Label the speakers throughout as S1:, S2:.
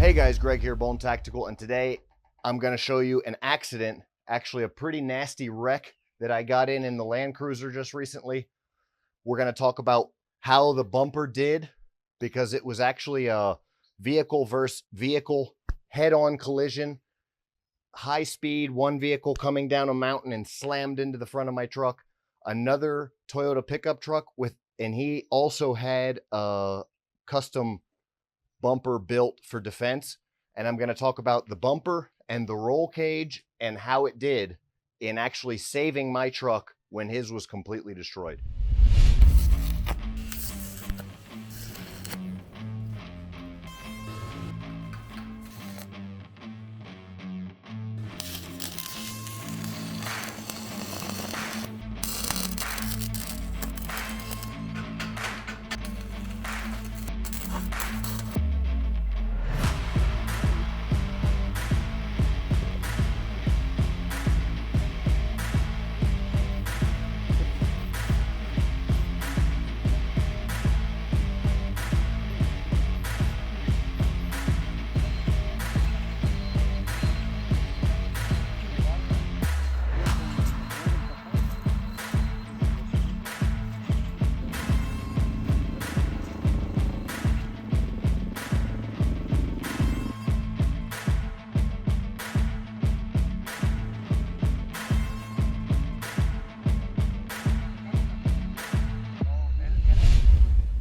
S1: Hey guys, Greg here, Bone Tactical, and today I'm going to show you an accident, actually a pretty nasty wreck that I got in the Land Cruiser just recently. We're going to talk about how the bumper did, because it was actually a vehicle versus vehicle head-on collision, high speed, one vehicle coming down a mountain and slammed into the front of my truck, another Toyota pickup truck and he also had a custom bumper built for defense. And I'm going to talk about the bumper and the roll cage and how it did in actually saving my truck when his was completely destroyed.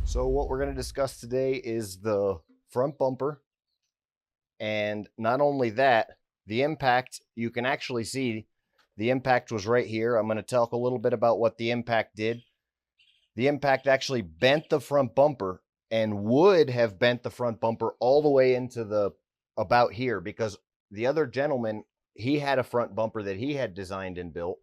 S1: So what we're going to discuss today is the front bumper, and not only that, the impact. You can actually see the impact was right here. I'm going to talk a little bit about what the impact did. The impact actually bent the front bumper and would have bent the front bumper all the way into the about here, because the other gentleman, he had a front bumper that he had designed and built,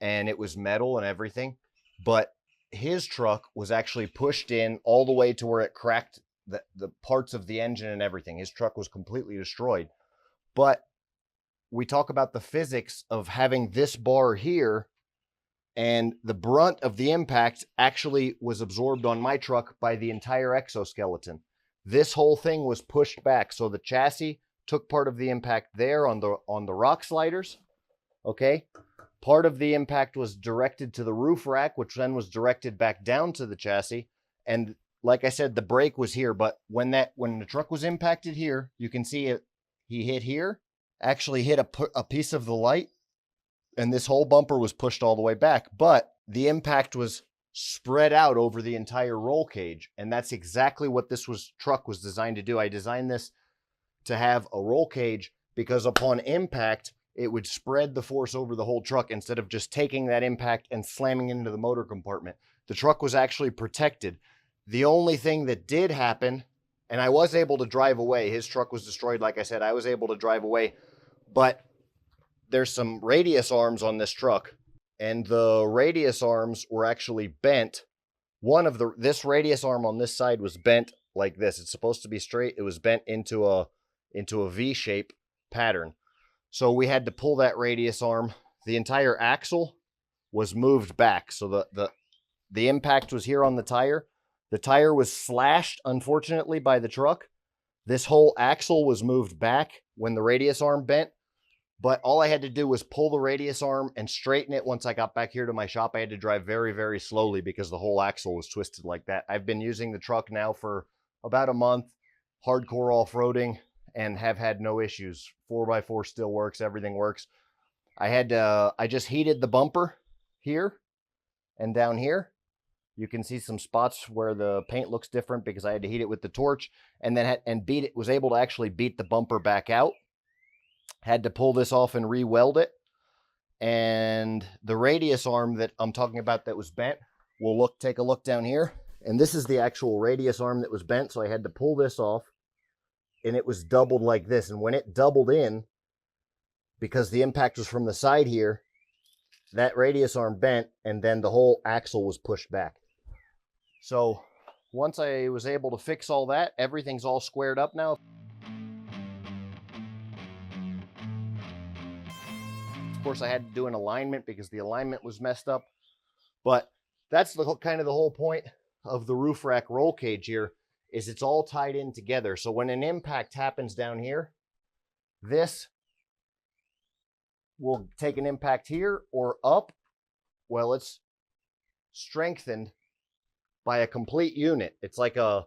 S1: and it was metal and everything, but his truck was actually pushed in all the way to where it cracked the parts of the engine and everything. His truck was completely destroyed. But we talk about the physics of having this bar here, and the brunt of the impact actually was absorbed on my truck by the entire exoskeleton. This whole thing was pushed back, so the chassis took part of the impact there on the rock sliders. Okay, part of the impact was directed to the roof rack, which then was directed back down to the chassis. And like I said, the brake was here, but when the truck was impacted here, you can see it. He hit here, actually hit a piece of the light, and this whole bumper was pushed all the way back. But the impact was spread out over the entire roll cage, and that's exactly what this truck was designed to do. I designed this to have a roll cage because upon impact, it would spread the force over the whole truck instead of just taking that impact and slamming into the motor compartment. The truck was actually protected. The only thing that did happen, and I was able to drive away. His truck was destroyed, like I said. I was able to drive away, but there's some radius arms on this truck, and the radius arms were actually bent. This radius arm on this side was bent like this. It's supposed to be straight. It was bent into a V-shape pattern. So we had to pull that radius arm. The entire axle was moved back. So the impact was here on the tire. The tire was slashed, unfortunately, by the truck. This whole axle was moved back when the radius arm bent. But all I had to do was pull the radius arm and straighten it. Once I got back here to my shop, I had to drive very, very slowly because the whole axle was twisted like that. I've been using the truck now for about a month, hardcore off-roading, and have had no issues. 4x4 still works. Everything works. I just heated the bumper here and down here. You can see some spots where the paint looks different because I had to heat it with the torch, and then was able to actually beat the bumper back out. Had to pull this off and re-weld it. And the radius arm that I'm talking about that was bent, take a look down here. And this is the actual radius arm that was bent. So I had to pull this off, and it was doubled like this. And when it doubled in, because the impact was from the side here, that radius arm bent, and then the whole axle was pushed back. So once I was able to fix all that, everything's all squared up now. Of course, I had to do an alignment because the alignment was messed up. But that's kind of the whole point of the roof rack roll cage here, is it's all tied in together. So when an impact happens down here, this will take an impact here or up. Well, it's strengthened by a complete unit. It's like a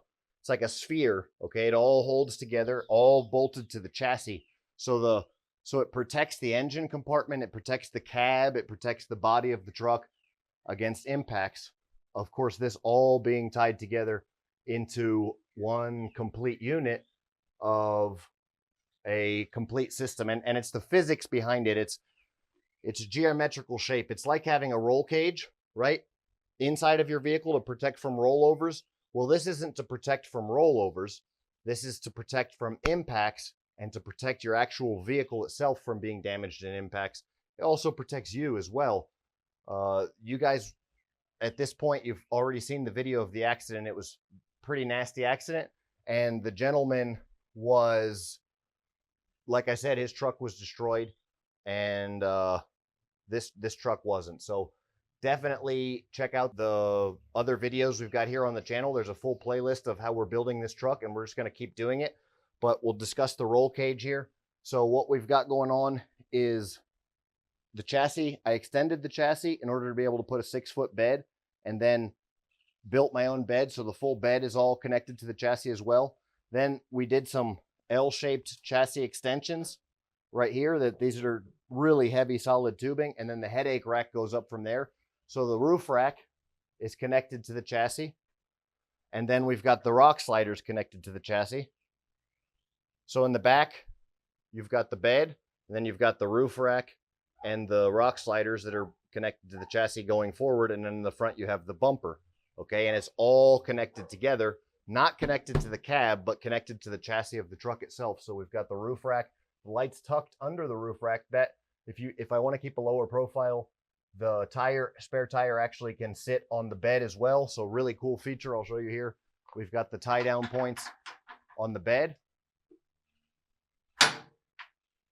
S1: sphere, okay? It all holds together, all bolted to the chassis. So it protects the engine compartment, it protects the cab, it protects the body of the truck against impacts. Of course, this all being tied together into one complete unit of a complete system. And it's the physics behind it. It's a geometrical shape. It's like having a roll cage, right? Inside of your vehicle to protect from rollovers. Well, this isn't to protect from rollovers. This is to protect from impacts and to protect your actual vehicle itself from being damaged in impacts. It also protects you as well. You guys, at this point, you've already seen the video of the accident. It was a pretty nasty accident. And the gentleman was, like I said, his truck was destroyed. And this truck wasn't. So definitely check out the other videos we've got here on the channel. There's a full playlist of how we're building this truck, and we're just going to keep doing it. But we'll discuss the roll cage here. So what we've got going on is the chassis. I extended the chassis in order to be able to put a 6-foot bed, and then built my own bed. So the full bed is all connected to the chassis as well. Then we did some L-shaped chassis extensions right here. These are really heavy solid tubing, and then the headache rack goes up from there. So the roof rack is connected to the chassis, and then we've got the rock sliders connected to the chassis. So in the back, you've got the bed, and then you've got the roof rack and the rock sliders that are connected to the chassis going forward, and then in the front you have the bumper, okay? And it's all connected together, not connected to the cab, but connected to the chassis of the truck itself. So we've got the roof rack, the lights tucked under the roof rack. That if I want to keep a lower profile, the spare tire actually can sit on the bed as well. So really cool feature. I'll show you here. We've got the tie down points on the bed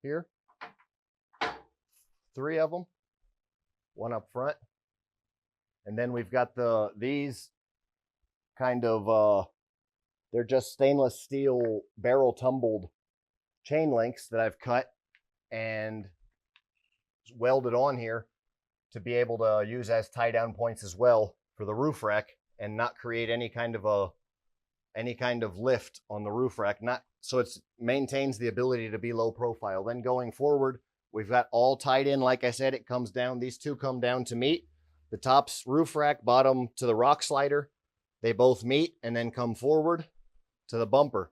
S1: here. 3 of them, one up front. And then we've got these kind of, they're just stainless steel barrel tumbled chain links that I've cut and welded on here to be able to use as tie down points as well for the roof rack and not create any kind of lift on the roof rack. So it maintains the ability to be low profile. Then going forward, we've got all tied in. Like I said, it comes down. These two come down to meet. The top's roof rack, bottom to the rock slider. They both meet and then come forward to the bumper.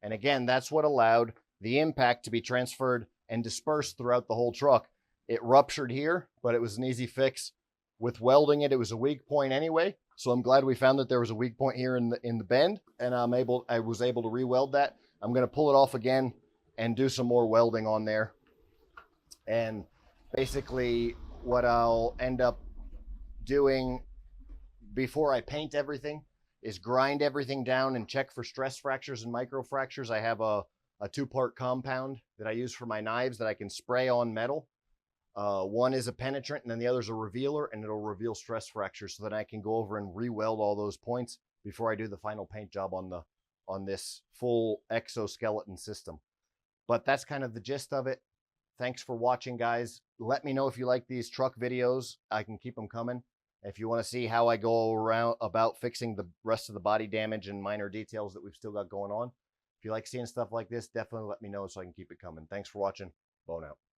S1: And again, that's what allowed the impact to be transferred and dispersed throughout the whole truck. It ruptured here, but it was an easy fix. With welding it, it was a weak point anyway. So I'm glad we found that there was a weak point here in the bend, and I was able to re-weld that. I'm going to pull it off again and do some more welding on there. And basically what I'll end up doing before I paint everything is grind everything down and check for stress fractures and micro fractures. I have a 2-part compound that I use for my knives that I can spray on metal. One is a penetrant and then the other is a revealer, and it'll reveal stress fractures so that I can go over and re-weld all those points before I do the final paint job on this full exoskeleton system. But that's kind of the gist of it. Thanks for watching, guys. Let me know if you like these truck videos. I can keep them coming. If you want to see how I go around about fixing the rest of the body damage and minor details that we've still got going on, if you like seeing stuff like this, definitely let me know so I can keep it coming. Thanks for watching. Bone out.